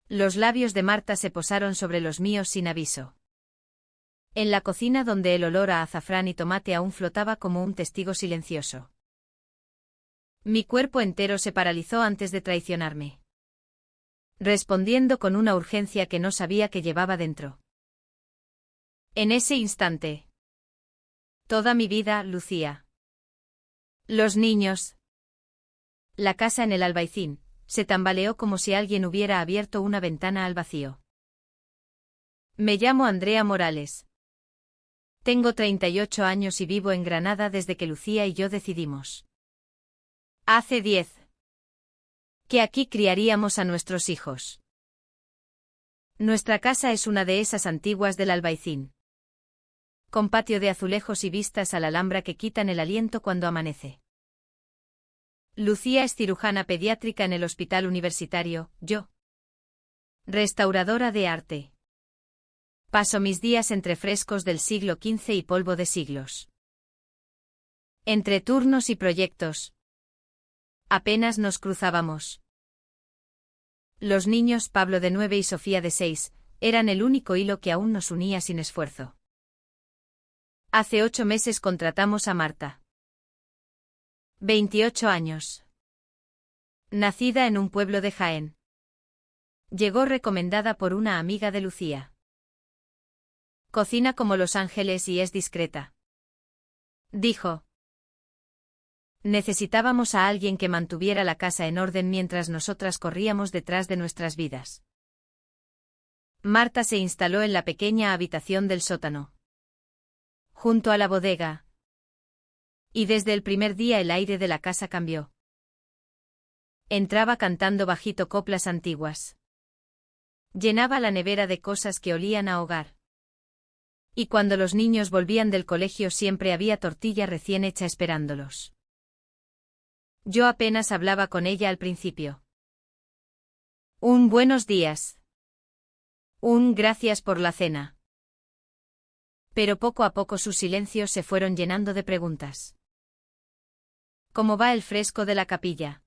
Los labios de Marta se posaron sobre los míos sin aviso. En la cocina, donde el olor a azafrán y tomate aún flotaba como un testigo silencioso. Mi cuerpo entero se paralizó antes de traicionarme, respondiendo con una urgencia que no sabía que llevaba dentro. En ese instante. Toda mi vida, Lucía. Los niños. La casa en el Albaicín se tambaleó como si alguien hubiera abierto una ventana al vacío. Me llamo Andrea Morales. Tengo 38 años y vivo en Granada desde que Lucía y yo decidimos. Hace 10. Que aquí criaríamos a nuestros hijos. Nuestra casa es una de esas antiguas del Albaicín, con patio de azulejos y vistas a la Alhambra que quitan el aliento cuando amanece. Lucía es cirujana pediátrica en el hospital universitario, yo, restauradora de arte. Paso mis días entre frescos del siglo XV y polvo de siglos. Entre turnos y proyectos. Apenas nos cruzábamos. Los niños, Pablo de 9 y Sofía de 6, eran el único hilo que aún nos unía sin esfuerzo. Hace 8 meses contratamos a Marta. 28 años. Nacida en un pueblo de Jaén. Llegó recomendada por una amiga de Lucía. Cocina como Los Ángeles y es discreta. Dijo. Necesitábamos a alguien que mantuviera la casa en orden mientras nosotras corríamos detrás de nuestras vidas. Marta se instaló en la pequeña habitación del sótano, junto a la bodega. Y desde el primer día el aire de la casa cambió. Entraba cantando bajito coplas antiguas. Llenaba la nevera de cosas que olían a hogar. Y cuando los niños volvían del colegio siempre había tortilla recién hecha esperándolos. Yo apenas hablaba con ella al principio. Un buenos días. Un gracias por la cena. Pero poco a poco sus silencios se fueron llenando de preguntas. ¿Cómo va el fresco de la capilla?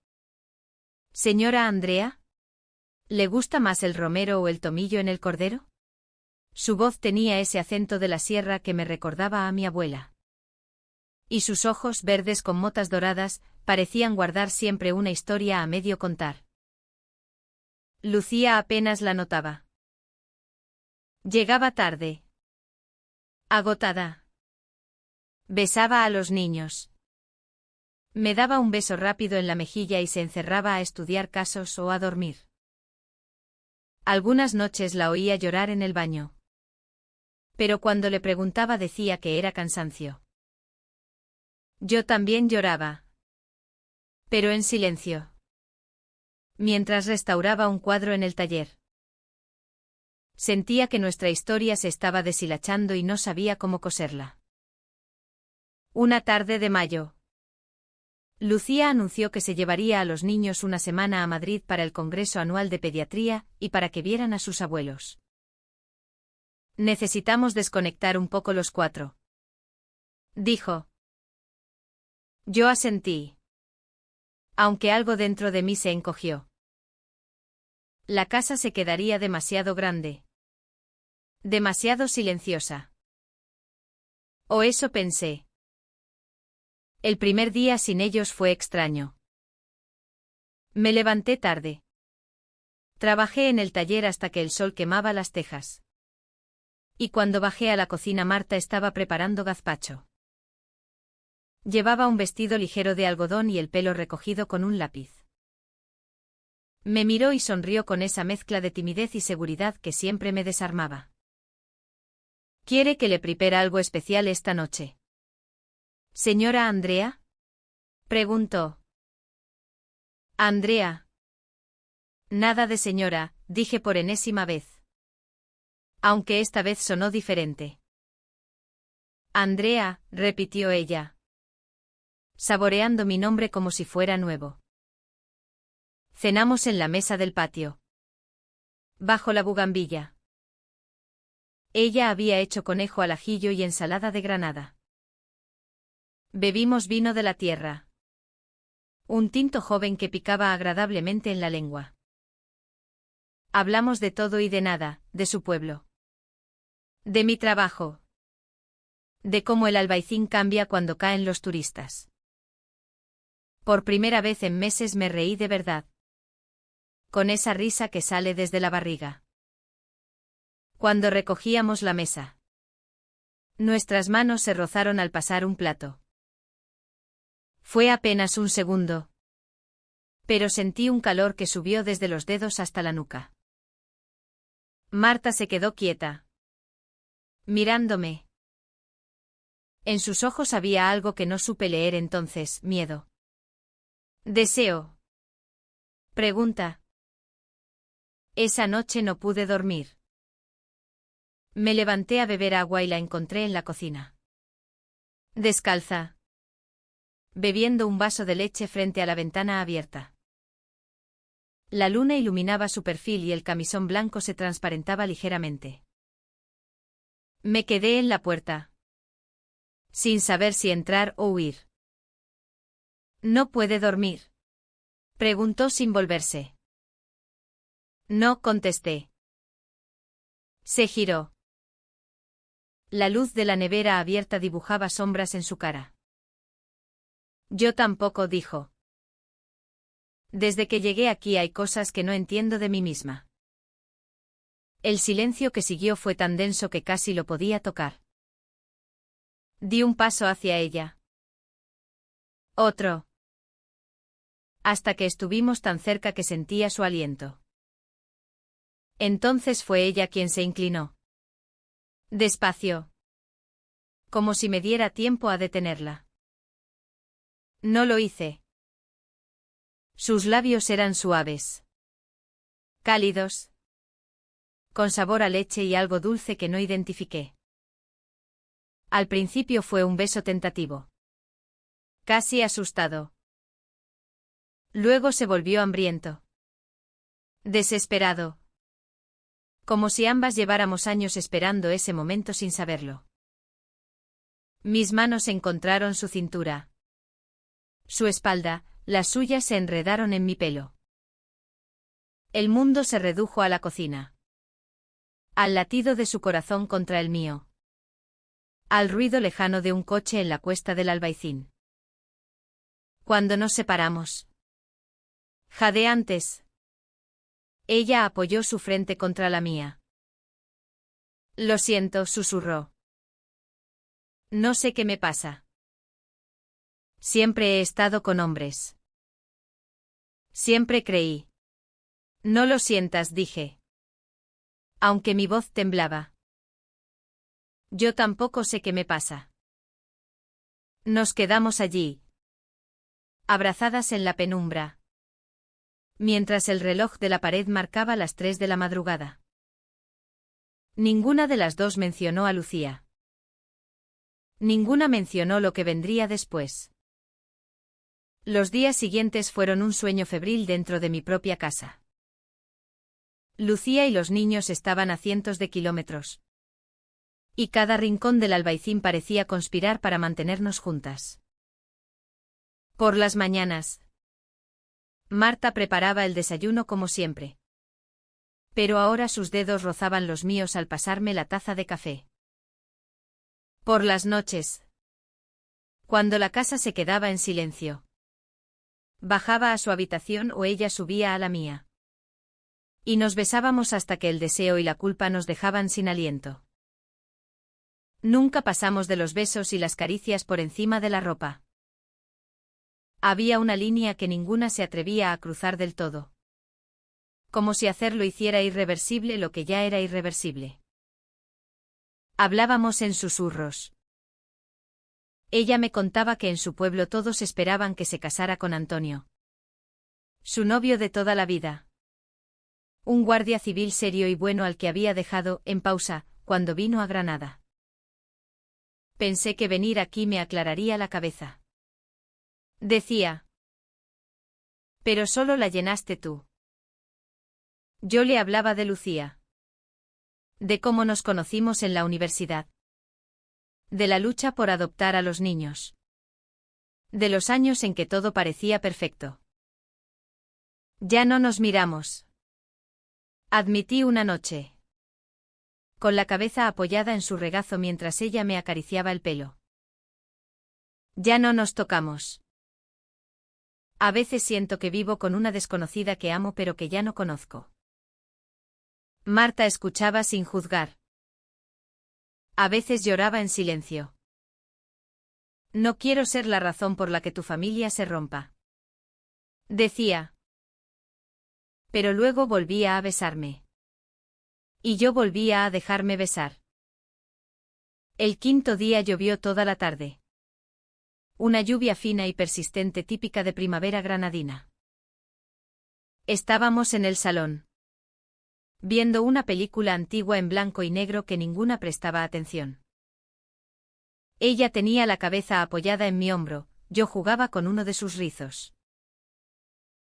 Señora Andrea, ¿le gusta más el romero o el tomillo en el cordero? Su voz tenía ese acento de la sierra que me recordaba a mi abuela. Y sus ojos, verdes con motas doradas, parecían guardar siempre una historia a medio contar. Lucía apenas la notaba. Llegaba tarde. Agotada. Besaba a los niños. Me daba un beso rápido en la mejilla y se encerraba a estudiar casos o a dormir. Algunas noches la oía llorar en el baño. Pero cuando le preguntaba decía que era cansancio. Yo también lloraba. Pero en silencio. Mientras restauraba un cuadro en el taller. Sentía que nuestra historia se estaba deshilachando y no sabía cómo coserla. Una tarde de mayo. Lucía anunció que se llevaría a los niños una semana a Madrid para el Congreso Anual de Pediatría y para que vieran a sus abuelos. Necesitamos desconectar un poco los 4. Dijo. Yo asentí. Aunque algo dentro de mí se encogió. La casa se quedaría demasiado grande. Demasiado silenciosa. O eso pensé. El primer día sin ellos fue extraño. Me levanté tarde. Trabajé en el taller hasta que el sol quemaba las tejas. Y cuando bajé a la cocina Marta estaba preparando gazpacho. Llevaba un vestido ligero de algodón y el pelo recogido con un lápiz. Me miró y sonrió con esa mezcla de timidez y seguridad que siempre me desarmaba. ¿Quiere que le prepare algo especial esta noche? ¿Señora Andrea? Preguntó. Andrea. Nada de señora, dije por enésima vez. Aunque esta vez sonó diferente. Andrea, repitió ella, saboreando mi nombre como si fuera nuevo. Cenamos en la mesa del patio. Bajo la bugambilla. Ella había hecho conejo al ajillo y ensalada de granada. Bebimos vino de la tierra. Un tinto joven que picaba agradablemente en la lengua. Hablamos de todo y de nada, de su pueblo. De mi trabajo. De cómo el Albaicín cambia cuando caen los turistas. Por primera vez en meses me reí de verdad. Con esa risa que sale desde la barriga. Cuando recogíamos la mesa. Nuestras manos se rozaron al pasar un plato. Fue apenas un segundo. Pero sentí un calor que subió desde los dedos hasta la nuca. Marta se quedó quieta. Mirándome. En sus ojos había algo que no supe leer entonces, miedo. Deseo. Pregunta. Esa noche no pude dormir. Me levanté a beber agua y la encontré en la cocina. Descalza. Bebiendo un vaso de leche frente a la ventana abierta. La luna iluminaba su perfil y el camisón blanco se transparentaba ligeramente. Me quedé en la puerta. Sin saber si entrar o huir. ¿No puede dormir?, preguntó sin volverse. No, contesté. Se giró. La luz de la nevera abierta dibujaba sombras en su cara. Yo tampoco, dijo. Desde que llegué aquí hay cosas que no entiendo de mí misma. El silencio que siguió fue tan denso que casi lo podía tocar. Di un paso hacia ella. Otro. Hasta que estuvimos tan cerca que sentía su aliento. Entonces fue ella quien se inclinó. Despacio. Como si me diera tiempo a detenerla. No lo hice. Sus labios eran suaves. Cálidos. Con sabor a leche y algo dulce que no identifiqué. Al principio fue un beso tentativo. Casi asustado. Luego se volvió hambriento. Desesperado. Como si ambas lleváramos años esperando ese momento sin saberlo. Mis manos encontraron su cintura. Su espalda, las suyas se enredaron en mi pelo. El mundo se redujo a la cocina. Al latido de su corazón contra el mío. Al ruido lejano de un coche en la cuesta del Albaicín. Cuando nos separamos. Jadeantes. Ella apoyó su frente contra la mía. Lo siento, susurró. No sé qué me pasa. Siempre he estado con hombres. Siempre creí. No lo sientas, dije. Aunque mi voz temblaba. Yo tampoco sé qué me pasa. Nos quedamos allí. Abrazadas en la penumbra. Mientras el reloj de la pared marcaba las 3 de la madrugada. Ninguna de las dos mencionó a Lucía. Ninguna mencionó lo que vendría después. Los días siguientes fueron un sueño febril dentro de mi propia casa. Lucía y los niños estaban a cientos de kilómetros. Y cada rincón del Albaicín parecía conspirar para mantenernos juntas. Por las mañanas. Marta preparaba el desayuno como siempre. Pero ahora sus dedos rozaban los míos al pasarme la taza de café. Por las noches. Cuando la casa se quedaba en silencio. Bajaba a su habitación o ella subía a la mía. Y nos besábamos hasta que el deseo y la culpa nos dejaban sin aliento. Nunca pasamos de los besos y las caricias por encima de la ropa. Había una línea que ninguna se atrevía a cruzar del todo. Como si hacerlo hiciera irreversible lo que ya era irreversible. Hablábamos en susurros. Ella me contaba que en su pueblo todos esperaban que se casara con Antonio. Su novio de toda la vida. Un guardia civil serio y bueno al que había dejado en pausa cuando vino a Granada. Pensé que venir aquí me aclararía la cabeza. Decía. Pero solo la llenaste tú. Yo le hablaba de Lucía. De cómo nos conocimos en la universidad. De la lucha por adoptar a los niños. De los años en que todo parecía perfecto. Ya no nos miramos. Admití una noche. Con la cabeza apoyada en su regazo mientras ella me acariciaba el pelo. Ya no nos tocamos. A veces siento que vivo con una desconocida que amo pero que ya no conozco. Marta escuchaba sin juzgar. A veces lloraba en silencio. No quiero ser la razón por la que tu familia se rompa. Decía. Pero luego volvía a besarme. Y yo volvía a dejarme besar. El quinto día llovió toda la tarde. Una lluvia fina y persistente típica de primavera granadina. Estábamos en el salón, viendo una película antigua en blanco y negro que ninguna prestaba atención. Ella tenía la cabeza apoyada en mi hombro, yo jugaba con uno de sus rizos.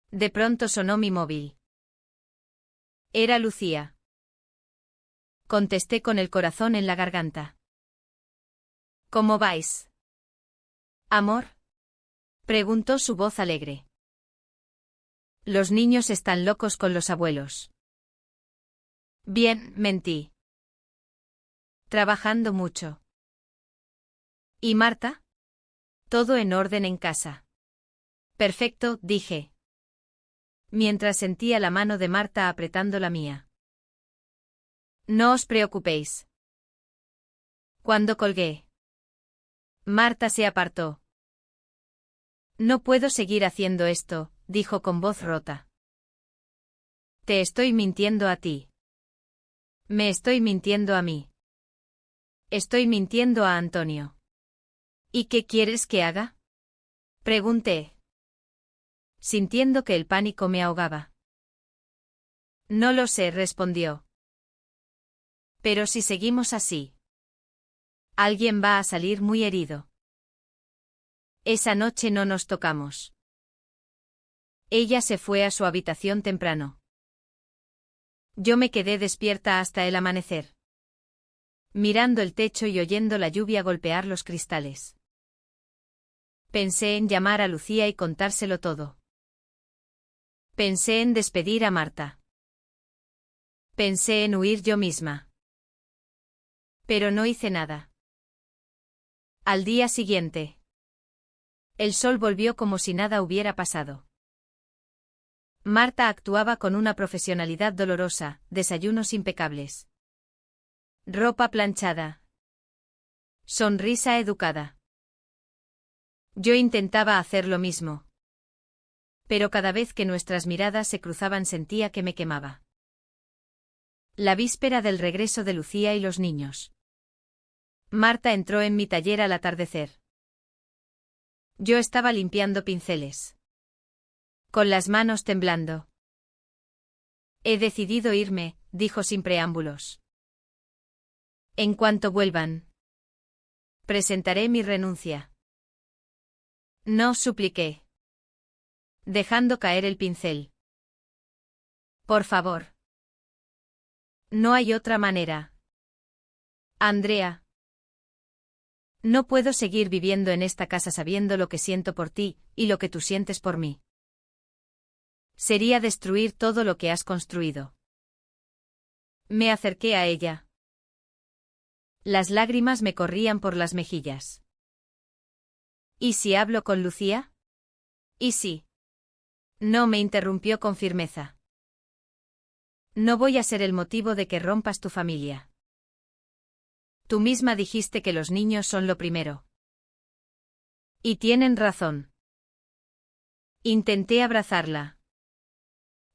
De pronto sonó mi móvil. Era Lucía. Contesté con el corazón en la garganta. ¿Cómo vais? ¿Amor? Preguntó su voz alegre. Los niños están locos con los abuelos. Bien, mentí. Trabajando mucho. ¿Y Marta? Todo en orden en casa. Perfecto, dije. Mientras sentía la mano de Marta apretando la mía. No os preocupéis. Cuando colgué, Marta se apartó. No puedo seguir haciendo esto, dijo con voz rota. Te estoy mintiendo a ti. Me estoy mintiendo a mí. Estoy mintiendo a Antonio. ¿Y qué quieres que haga? Pregunté, sintiendo que el pánico me ahogaba. No lo sé, respondió. Pero si seguimos así, alguien va a salir muy herido. Esa noche no nos tocamos. Ella se fue a su habitación temprano. Yo me quedé despierta hasta el amanecer, mirando el techo y oyendo la lluvia golpear los cristales. Pensé en llamar a Lucía y contárselo todo. Pensé en despedir a Marta. Pensé en huir yo misma. Pero no hice nada. Al día siguiente, el sol volvió como si nada hubiera pasado. Marta actuaba con una profesionalidad dolorosa, desayunos impecables. Ropa planchada. Sonrisa educada. Yo intentaba hacer lo mismo. Pero cada vez que nuestras miradas se cruzaban sentía que me quemaba. La víspera del regreso de Lucía y los niños. Marta entró en mi taller al atardecer. Yo estaba limpiando pinceles. Con las manos temblando. He decidido irme, dijo sin preámbulos. En cuanto vuelvan, presentaré mi renuncia. No, supliqué, dejando caer el pincel. Por favor. No hay otra manera. Andrea. No puedo seguir viviendo en esta casa sabiendo lo que siento por ti, y lo que tú sientes por mí. Sería destruir todo lo que has construido. Me acerqué a ella. Las lágrimas me corrían por las mejillas. ¿Y si hablo con Lucía? ¿Y si? No, me interrumpió con firmeza. No voy a ser el motivo de que rompas tu familia. Tú misma dijiste que los niños son lo primero. Y tienen razón. Intenté abrazarla.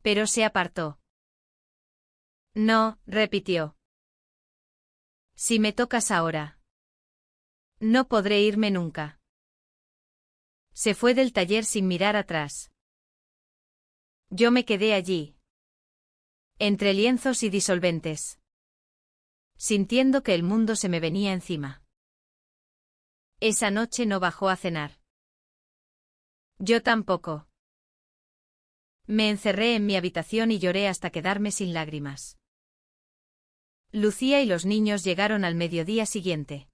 Pero se apartó. No, repitió. Si me tocas ahora, no podré irme nunca. Se fue del taller sin mirar atrás. Yo me quedé allí, entre lienzos y disolventes, sintiendo que el mundo se me venía encima. Esa noche no bajó a cenar. Yo tampoco. Me encerré en mi habitación y lloré hasta quedarme sin lágrimas. Lucía y los niños llegaron al mediodía siguiente,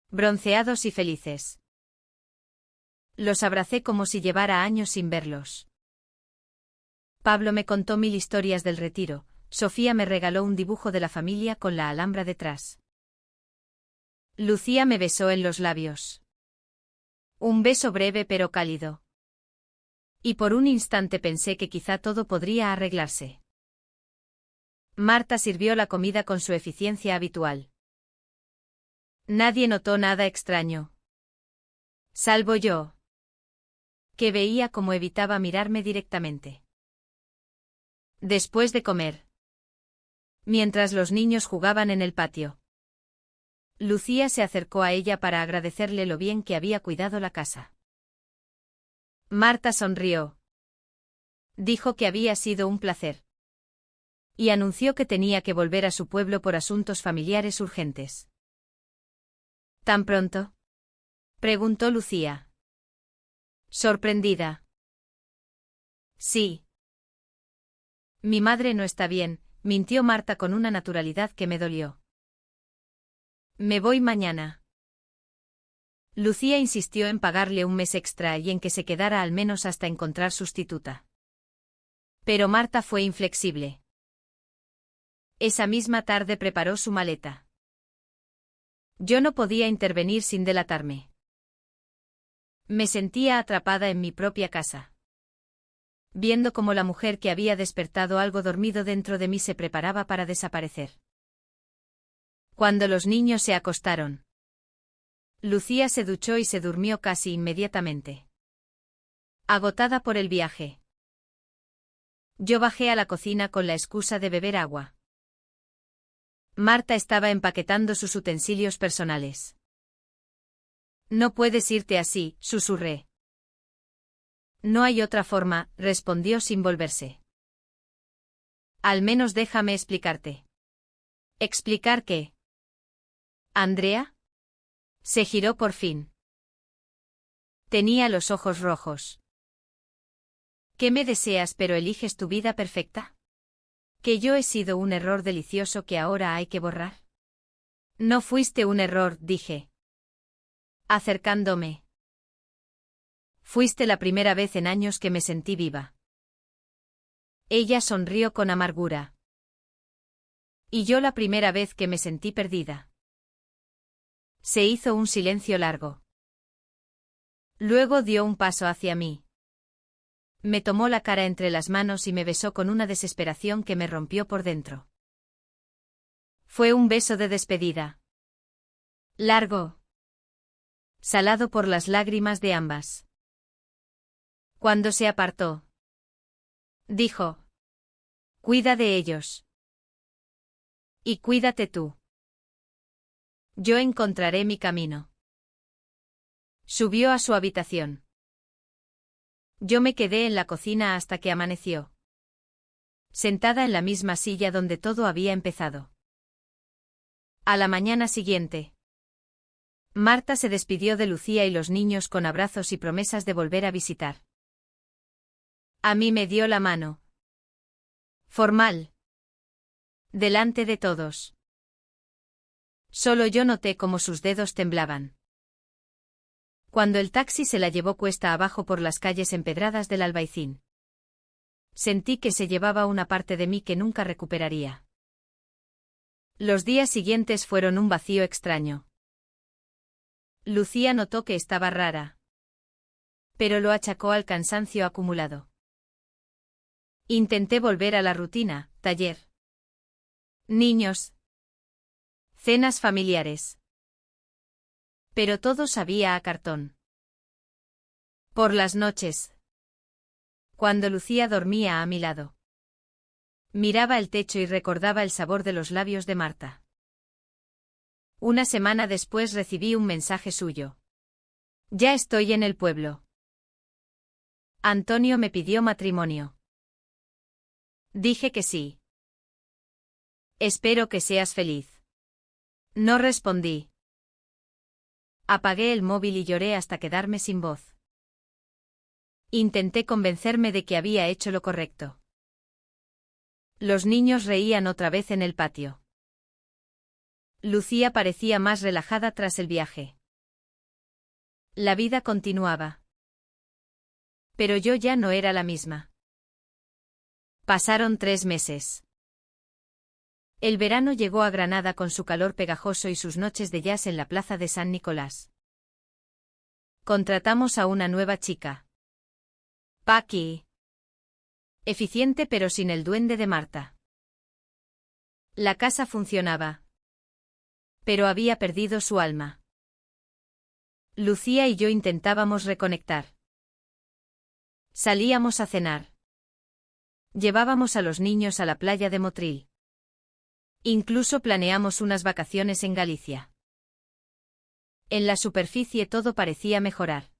bronceados y felices. Los abracé como si llevara años sin verlos. Pablo me contó 1000 historias del retiro, Sofía me regaló un dibujo de la familia con la alhambra detrás. Lucía me besó en los labios. Un beso breve pero cálido. Y por un instante pensé que quizá todo podría arreglarse. Marta sirvió la comida con su eficiencia habitual. Nadie notó nada extraño. Salvo yo, que veía cómo evitaba mirarme directamente. Después de comer, mientras los niños jugaban en el patio, Lucía se acercó a ella para agradecerle lo bien que había cuidado la casa. Marta sonrió. Dijo que había sido un placer. Y anunció que tenía que volver a su pueblo por asuntos familiares urgentes. ¿Tan pronto?, preguntó Lucía, sorprendida. Sí. Mi madre no está bien, mintió Marta con una naturalidad que me dolió. Me voy mañana. Lucía insistió en pagarle un mes extra y en que se quedara al menos hasta encontrar sustituta. Pero Marta fue inflexible. Esa misma tarde preparó su maleta. Yo no podía intervenir sin delatarme. Me sentía atrapada en mi propia casa, viendo cómo la mujer que había despertado algo dormido dentro de mí se preparaba para desaparecer. Cuando los niños se acostaron, Lucía se duchó y se durmió casi inmediatamente, agotada por el viaje. Yo bajé a la cocina con la excusa de beber agua. Marta estaba empaquetando sus utensilios personales. No puedes irte así, susurré. No hay otra forma, respondió sin volverse. Al menos déjame explicarte. ¿Explicar qué? ¿Andrea? Se giró por fin. Tenía los ojos rojos. ¿Qué me deseas pero eliges tu vida perfecta? ¿Que yo he sido un error delicioso que ahora hay que borrar? No fuiste un error, dije, acercándome. Fuiste la primera vez en años que me sentí viva. Ella sonrió con amargura. Y yo la primera vez que me sentí perdida. Se hizo un silencio largo. Luego dio un paso hacia mí. Me tomó la cara entre las manos y me besó con una desesperación que me rompió por dentro. Fue un beso de despedida. Largo. Salado por las lágrimas de ambas. Cuando se apartó, dijo: cuida de ellos. Y cuídate tú. Yo encontraré mi camino. Subió a su habitación. Yo me quedé en la cocina hasta que amaneció, sentada en la misma silla donde todo había empezado. A la mañana siguiente, Marta se despidió de Lucía y los niños con abrazos y promesas de volver a visitar. A mí me dio la mano. Formal. Delante de todos. Solo yo noté cómo sus dedos temblaban. Cuando el taxi se la llevó cuesta abajo por las calles empedradas del Albaicín, sentí que se llevaba una parte de mí que nunca recuperaría. Los días siguientes fueron un vacío extraño. Lucía notó que estaba rara, pero lo achacó al cansancio acumulado. Intenté volver a la rutina, taller, niños, cenas familiares. Pero todo sabía a cartón. Por las noches, cuando Lucía dormía a mi lado, miraba el techo y recordaba el sabor de los labios de Marta. Una semana después recibí un mensaje suyo. Ya estoy en el pueblo. Antonio me pidió matrimonio. Dije que sí. Espero que seas feliz. No respondí. Apagué el móvil y lloré hasta quedarme sin voz. Intenté convencerme de que había hecho lo correcto. Los niños reían otra vez en el patio. Lucía parecía más relajada tras el viaje. La vida continuaba. Pero yo ya no era la misma. Pasaron 3 meses. El verano llegó a Granada con su calor pegajoso y sus noches de jazz en la plaza de San Nicolás. Contratamos a una nueva chica. Paqui. Eficiente pero sin el duende de Marta. La casa funcionaba. Pero había perdido su alma. Lucía y yo intentábamos reconectar. Salíamos a cenar. Llevábamos a los niños a la playa de Motril. Incluso planeamos unas vacaciones en Galicia. En la superficie todo parecía mejorar.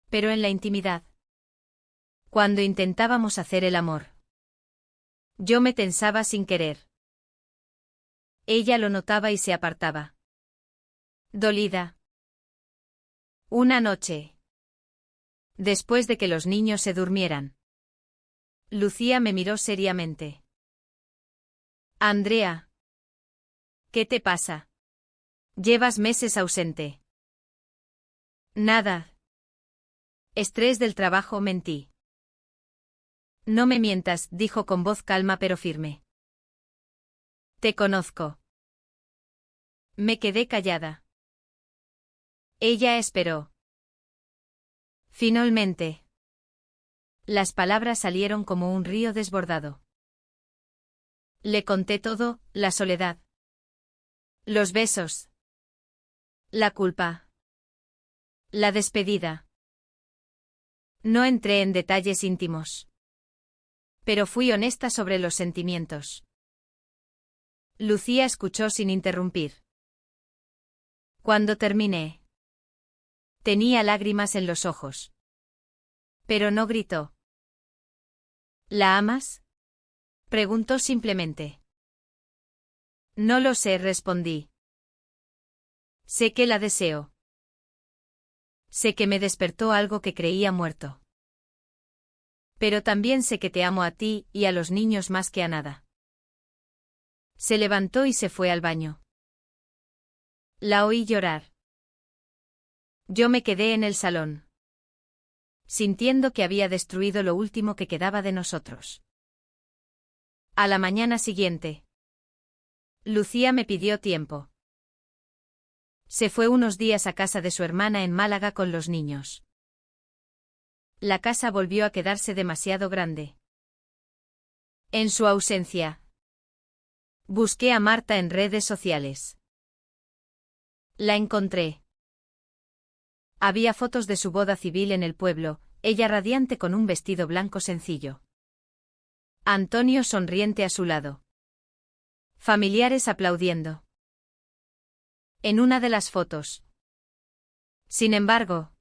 Pero en la intimidad. Cuando intentábamos hacer el amor. Yo me tensaba sin querer. Ella lo notaba y se apartaba. Dolida. Una noche. Después de que los niños se durmieran. Lucía me miró seriamente. Andrea. ¿Qué te pasa? Llevas meses ausente. Nada. Estrés del trabajo, mentí. No me mientas, dijo con voz calma pero firme. Te conozco. Me quedé callada. Ella esperó. Finalmente. Las palabras salieron como un río desbordado. Le conté todo, la soledad. Los besos. La culpa. La despedida. No entré en detalles íntimos. Pero fui honesta sobre los sentimientos. Lucía escuchó sin interrumpir. Cuando terminé. Tenía lágrimas en los ojos. Pero no gritó. ¿La amas? Preguntó simplemente. No lo sé, respondí. Sé que la deseo. Sé que me despertó algo que creía muerto. Pero también sé que te amo a ti y a los niños más que a nada. Se levantó y se fue al baño. La oí llorar. Yo me quedé en el salón. Sintiendo que había destruido lo último que quedaba de nosotros. A la mañana siguiente. Lucía me pidió tiempo. Se fue unos días a casa de su hermana en Málaga con los niños. La casa volvió a quedarse demasiado grande. En su ausencia. Busqué a Marta en redes sociales. La encontré. Había fotos de su boda civil en el pueblo, ella radiante con un vestido blanco sencillo. Antonio sonriente a su lado. Familiares aplaudiendo. En una de las fotos. Sin embargo,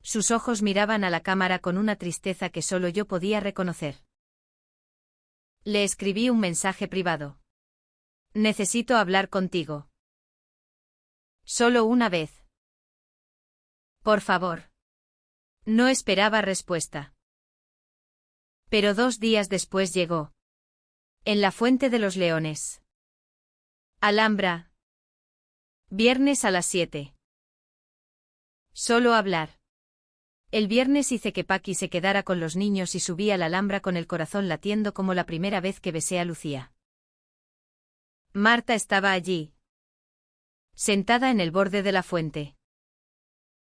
sus ojos miraban a la cámara con una tristeza que solo yo podía reconocer. Le escribí un mensaje privado. Necesito hablar contigo. Solo una vez. Por favor. No esperaba respuesta. Pero 2 días después llegó. En la Fuente de los Leones. Alhambra. Viernes a las 7. Solo hablar. El viernes hice que Paqui se quedara con los niños y subí a la Alhambra con el corazón latiendo como la primera vez que besé a Lucía. Marta estaba allí. Sentada en el borde de la fuente.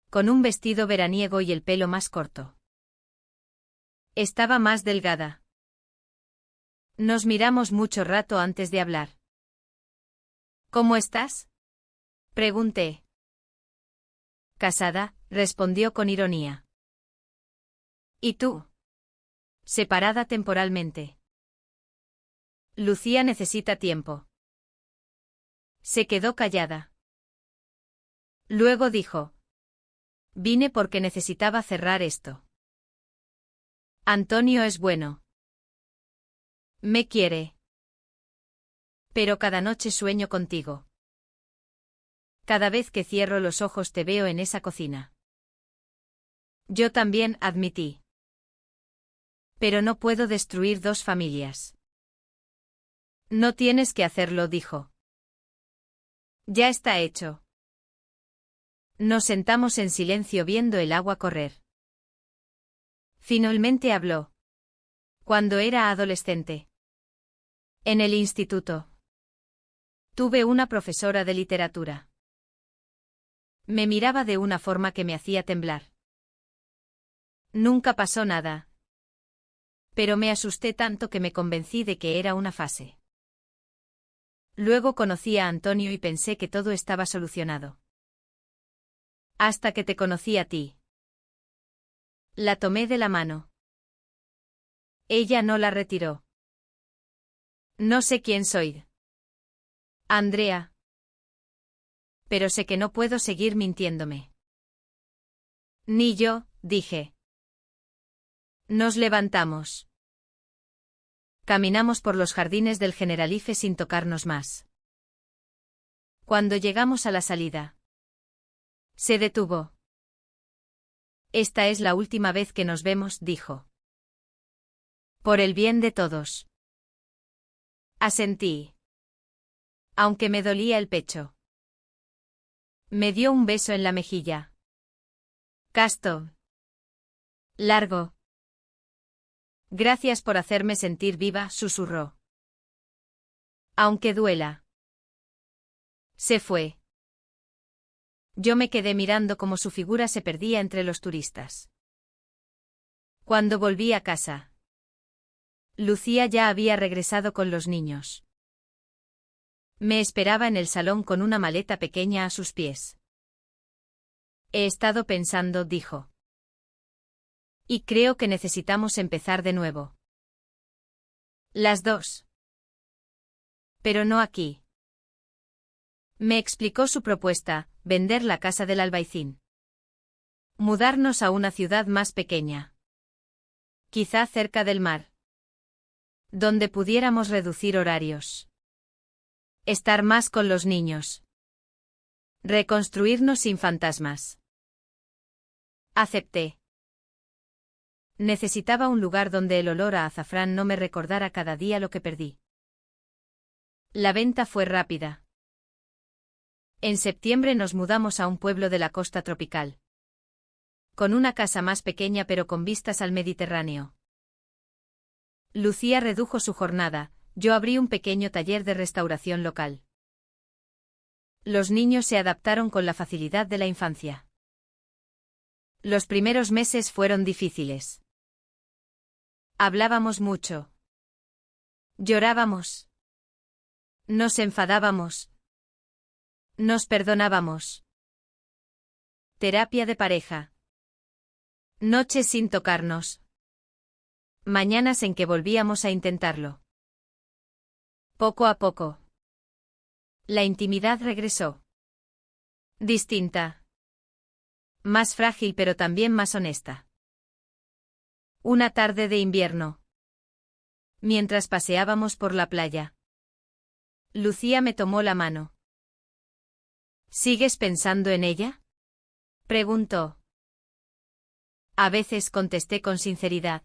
Con un vestido veraniego y el pelo más corto. Estaba más delgada. Nos miramos mucho rato antes de hablar. ¿Cómo estás? Pregunté. Casada, respondió con ironía. ¿Y tú? Separada temporalmente. Lucía necesita tiempo. Se quedó callada. Luego dijo. Vine porque necesitaba cerrar esto. Antonio es bueno. Me quiere. Pero cada noche sueño contigo. Cada vez que cierro los ojos te veo en esa cocina. Yo también, admití. Pero no puedo destruir 2 familias. No tienes que hacerlo, dijo. Ya está hecho. Nos sentamos en silencio viendo el agua correr. Finalmente habló. Cuando era adolescente. En el instituto. Tuve una profesora de literatura. Me miraba de una forma que me hacía temblar. Nunca pasó nada. Pero me asusté tanto que me convencí de que era una fase. Luego conocí a Antonio y pensé que todo estaba solucionado. Hasta que te conocí a ti. La tomé de la mano. Ella no la retiró. No sé quién soy. Andrea. Pero sé que no puedo seguir mintiéndome. Ni yo, dije. Nos levantamos. Caminamos por los jardines del Generalife sin tocarnos más. Cuando llegamos a la salida, se detuvo. Esta es la última vez que nos vemos, dijo. Por el bien de todos. Asentí. Aunque me dolía el pecho. Me dio un beso en la mejilla. Casto. Largo. Gracias por hacerme sentir viva, susurró. Aunque duela. Se fue. Yo me quedé mirando cómo su figura se perdía entre los turistas. Cuando volví a casa, Lucía ya había regresado con los niños. Me esperaba en el salón con una maleta pequeña a sus pies. He estado pensando, dijo. Y creo que necesitamos empezar de nuevo. Las dos. Pero no aquí. Me explicó su propuesta, vender la casa del Albaicín. Mudarnos a una ciudad más pequeña. Quizá cerca del mar. Donde pudiéramos reducir horarios. Estar más con los niños. Reconstruirnos sin fantasmas. Acepté. Necesitaba un lugar donde el olor a azafrán no me recordara cada día lo que perdí. La venta fue rápida. En septiembre nos mudamos a un pueblo de la costa tropical. Con una casa más pequeña pero con vistas al Mediterráneo. Lucía redujo su jornada, yo abrí un pequeño taller de restauración local. Los niños se adaptaron con la facilidad de la infancia. Los primeros meses fueron difíciles. Hablábamos mucho. Llorábamos. Nos enfadábamos. Nos perdonábamos. Terapia de pareja. Noches sin tocarnos. Mañanas en que volvíamos a intentarlo. Poco a poco. La intimidad regresó. Distinta. Más frágil pero también más honesta. Una tarde de invierno. Mientras paseábamos por la playa. Lucía me tomó la mano. ¿Sigues pensando en ella? Preguntó. A veces, contesté con sinceridad.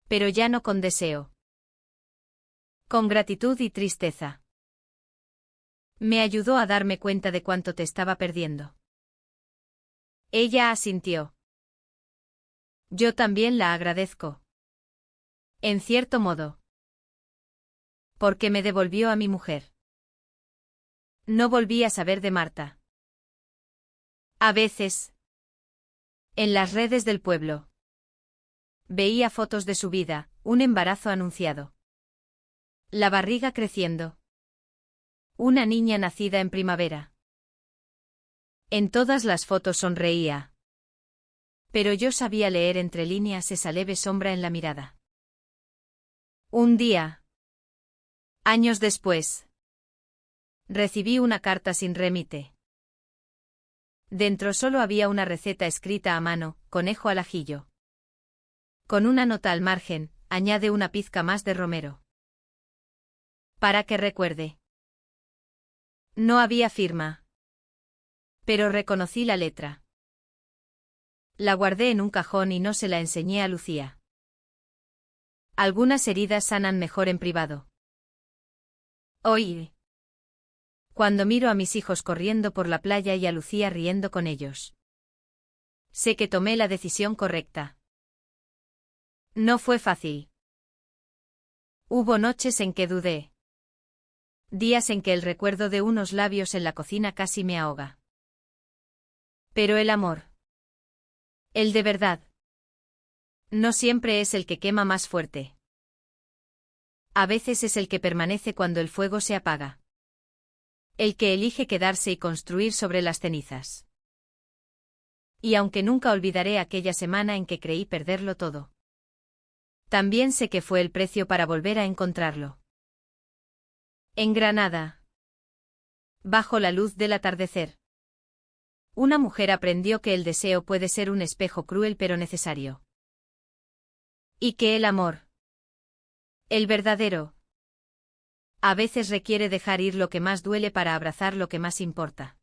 Pero ya no con deseo. Con gratitud y tristeza. Me ayudó a darme cuenta de cuánto te estaba perdiendo. Ella asintió. Yo también la agradezco. En cierto modo. Porque me devolvió a mi mujer. No volví a saber de Marta. A veces. En las redes del pueblo. Veía fotos de su vida, un embarazo anunciado. La barriga creciendo. Una niña nacida en primavera. En todas las fotos sonreía. Pero yo sabía leer entre líneas esa leve sombra en la mirada. Un día. Años después. Recibí una carta sin remite. Dentro solo había una receta escrita a mano, conejo al ajillo. Con una nota al margen, añade una pizca más de romero. Para que recuerde. No había firma. Pero reconocí la letra. La guardé en un cajón y no se la enseñé a Lucía. Algunas heridas sanan mejor en privado. Hoy. Cuando miro a mis hijos corriendo por la playa y a Lucía riendo con ellos. Sé que tomé la decisión correcta. No fue fácil. Hubo noches en que dudé. Días en que el recuerdo de unos labios en la cocina casi me ahoga. Pero el amor. El de verdad. No siempre es el que quema más fuerte. A veces es el que permanece cuando el fuego se apaga. El que elige quedarse y construir sobre las cenizas. Y aunque nunca olvidaré aquella semana en que creí perderlo todo. También sé que fue el precio para volver a encontrarlo. En Granada. Bajo la luz del atardecer. Una mujer aprendió que el deseo puede ser un espejo cruel pero necesario. Y que el amor. El verdadero. A veces requiere dejar ir lo que más duele para abrazar lo que más importa.